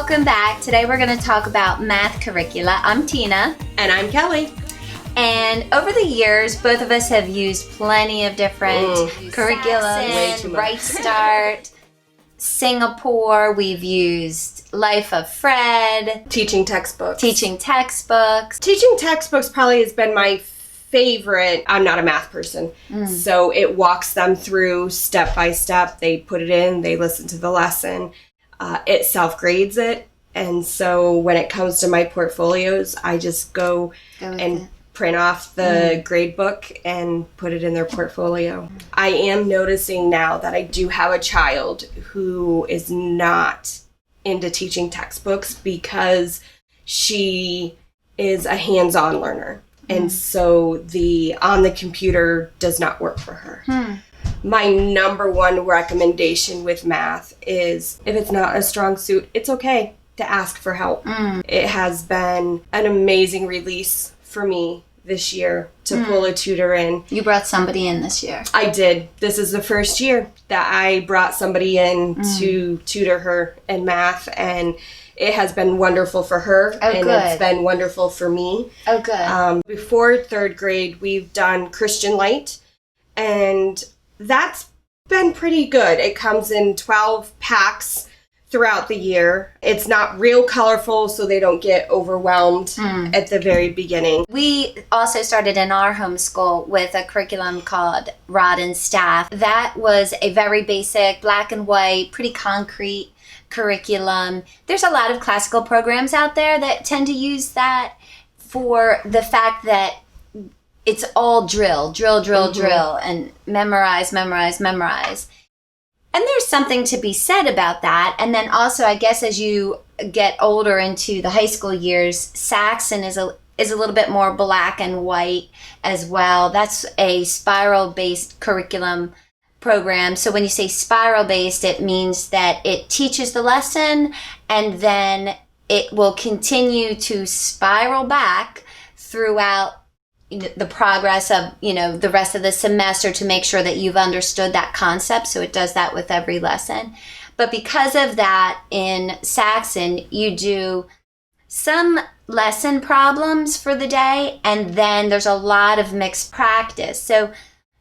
welcome back. Today we're going to talk about math curricula. I'm Tina. And I'm Kelly. And over the years, both of us have used plenty of different curriculums. Right Start, Singapore, we've used Life of Fred. Teaching textbooks. Teaching textbooks probably has been my favorite. I'm not a math person, so it walks them through step by step. They put it in, they listen to the lesson. It self-grades it, and so when it comes to my portfolios, I just go and print off the grade book and put it in their portfolio. I am noticing now that I do have a child who is not into teaching textbooks because she is a hands-on learner. And so the on the computer does not work for her. My number one recommendation with math is if it's not a strong suit, it's okay to ask for help. It has been an amazing release for me this year to pull a tutor in. You brought somebody in this year. I did. This is the first year that I brought somebody in to tutor her in math, and it has been wonderful for her, it's been wonderful for me. Oh, good. Before third grade, we've done Christian Light, and that's been pretty good. It comes in 12 packs throughout the year. It's not real colorful, so they don't get overwhelmed at the very beginning. We also started in our homeschool with a curriculum called Rod and Staff. That was a very basic, black and white, pretty concrete curriculum. There's a lot of classical programs out there that tend to use that for the fact that it's all drill, and memorize. And there's something to be said about that. And then also, I guess as you get older into the high school years, Saxon is a little bit more black and white as well. That's a spiral-based curriculum program. So when you say spiral-based, it means that it teaches the lesson and then it will continue to spiral back throughout the progress of, the rest of the semester to make sure that you've understood that concept. So it does that with every lesson. But because of that, in Saxon, you do some lesson problems for the day, and then there's a lot of mixed practice. So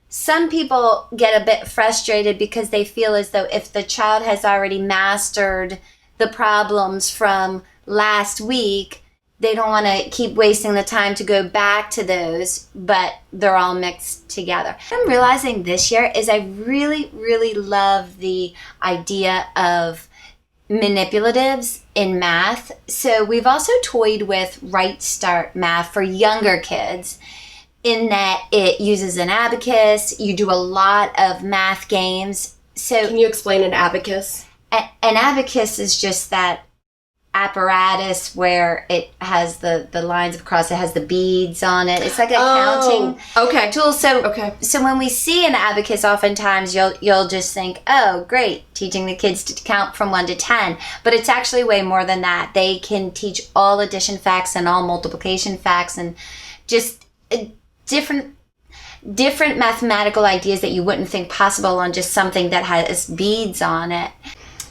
some people get a bit frustrated because they feel as though if the child has already mastered the problems from last week, they don't want to keep wasting the time to go back to those, but they're all mixed together. What I'm realizing this year is I really, really love the idea of manipulatives in math. So we've also toyed with Right Start math for younger kids in that it uses an abacus. You do a lot of math games. So can you explain an abacus? An abacus is just that apparatus where it has the lines across, it has the beads on it. It's like a counting tool. So when we see an abacus, oftentimes you'll just think, oh, great, teaching the kids to count from 1 to 10. But it's actually way more than that. They can teach all addition facts and all multiplication facts and just different mathematical ideas that you wouldn't think possible on just something that has beads on it.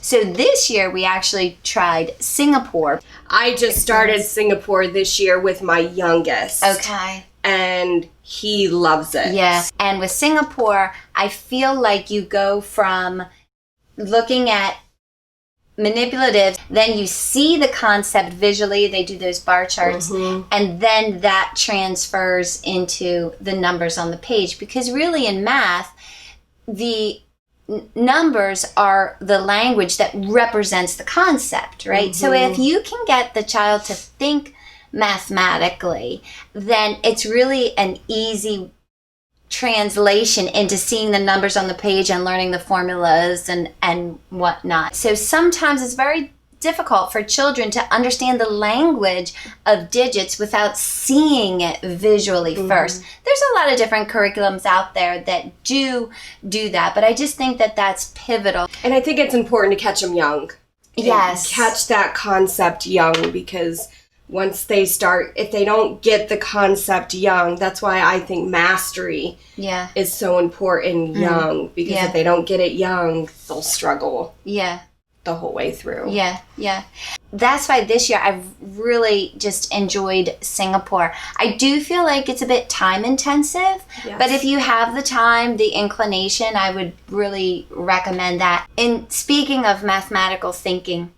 So this year we actually tried Singapore. I just started Singapore this year with my youngest. Okay. And he loves it. Yeah. And with Singapore, I feel like you go from looking at manipulatives, then you see the concept visually, they do those bar charts, and then that transfers into the numbers on the page. Because really in math, the numbers are the language that represents the concept, right? So if you can get the child to think mathematically, then it's really an easy translation into seeing the numbers on the page and learning the formulas and whatnot. So sometimes it's very difficult for children to understand the language of digits without seeing it visually first. There's a lot of different curriculums out there that do that, but I just think that that's pivotal. And I think it's important to catch them young. Yes. Catch that concept young, because once they start, if they don't get the concept young, that's why I think mastery is so important young, because if they don't get it young, they'll struggle. Yeah. the whole way through. Yeah. That's why this year I've really just enjoyed Singapore. I do feel like it's a bit time intensive, but if you have the time, the inclination, I would really recommend that. And speaking of mathematical thinking,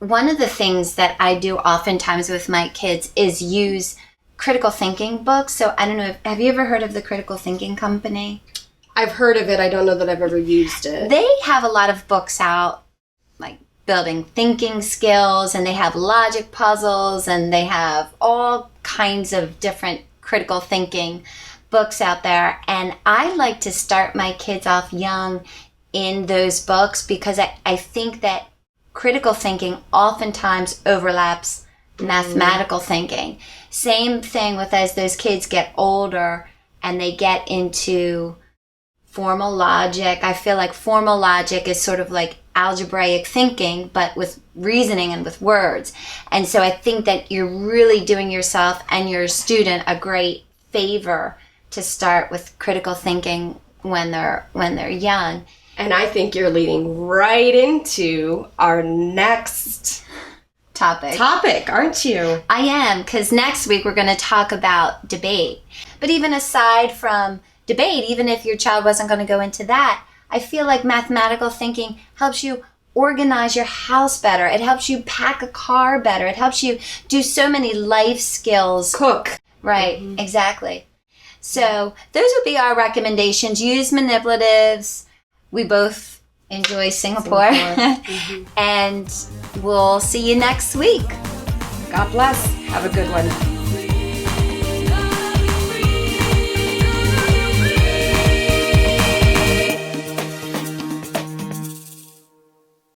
one of the things that I do oftentimes with my kids is use critical thinking books. So I don't know, have you ever heard of the Critical Thinking Company? I've heard of it. I don't know that I've ever used it. They have a lot of books out, like building thinking skills, and they have logic puzzles, and they have all kinds of different critical thinking books out there. And I like to start my kids off young in those books because I think that critical thinking oftentimes overlaps mathematical thinking. Same thing with as those kids get older and they get into formal logic. I feel like formal logic is sort of like algebraic thinking, but with reasoning and with words. And so I think that you're really doing yourself and your student a great favor to start with critical thinking when they're young. And I think you're leading right into our next topic, aren't you? I am, because next week we're going to talk about debate. But even aside from debate, even if your child wasn't going to go into that, I feel like mathematical thinking helps you organize your house better. It helps you pack a car better. It helps you do so many life skills. Cook. Right, exactly. So those would be our recommendations. Use manipulatives. We both enjoy Singapore. And we'll see you next week. God bless. Have a good one.